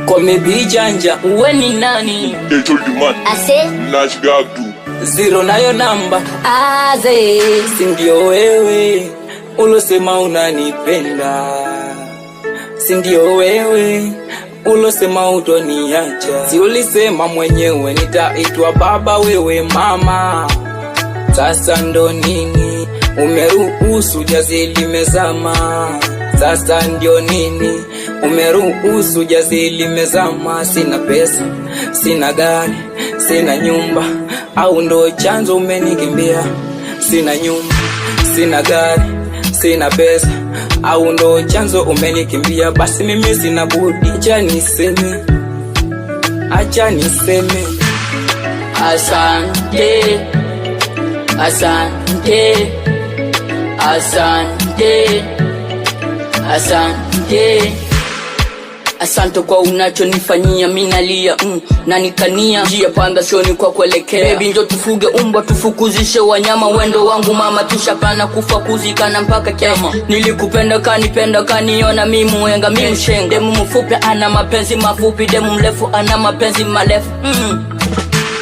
Kwa mebijanja uwe ni nani? They told you man Ase Nash Gagdu Zero nayo namba Aze Sindio wewe ulosema unanipenda, sindio wewe ulosema utoniacha. Si ulisema mwenyewe nitaitwa baba wewe mama. Sasa ndo nini umeruhusu jazi limezama? Sasa ndio nini umeruhusu jazi limezama? Sina pesa, sina gari, sina nyumba, au ndo chanzo umenikimbia? Sina nyumba, sina gari, sina pesa, au ndo chanzo umenikimbia? Basi mimi sina budi, acha niseme, acha niseme asante, asante, asante, asante. Asante kwa unachonifanyia, minalia na nikania njia panda shoni kwa kuelekea. Baby njo tufuge umbwa tufukuzishe wanyama, wendo wangu mama tushapana kufa kuzikana mpaka kiama. Nilikupenda kanipenda kaniona mimi mwenga mimi shenga. Demu mfupi ana mapenzi mafupi, demu mrefu ana mapenzi marefu.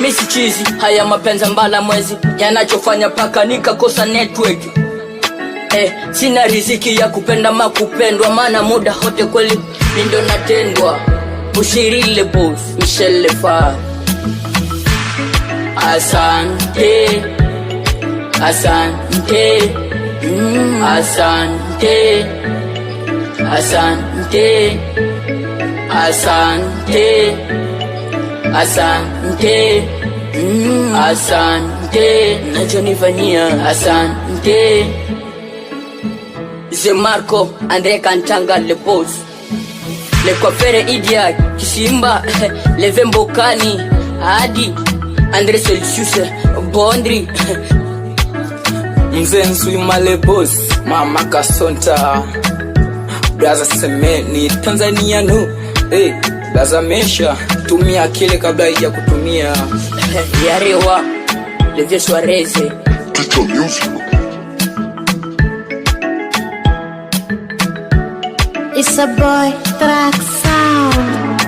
Misi chizi haya mapenzi mbala mwezi yanachofanya paka nikakosa network. Sina riziki ya kupenda makupendwa, maana muda hote kweli mindo natendwa. Ushirile boss Michelle Fa. Asante, asante, asante, asante, asante, asante, asante, nachonifanyia asante. Je Marco Andre Kantanga le boss, le coiffeur Idia Kisimba, le Vembokani Adi Andre Celsius Bondri Mzenswima le boss, Mama Kasonta Braza Semeni Tanzania no. Braza Mesha tumia akili kabla ya kutumia Yarewa le vieux Suarez Teach music. It's a boy track sound.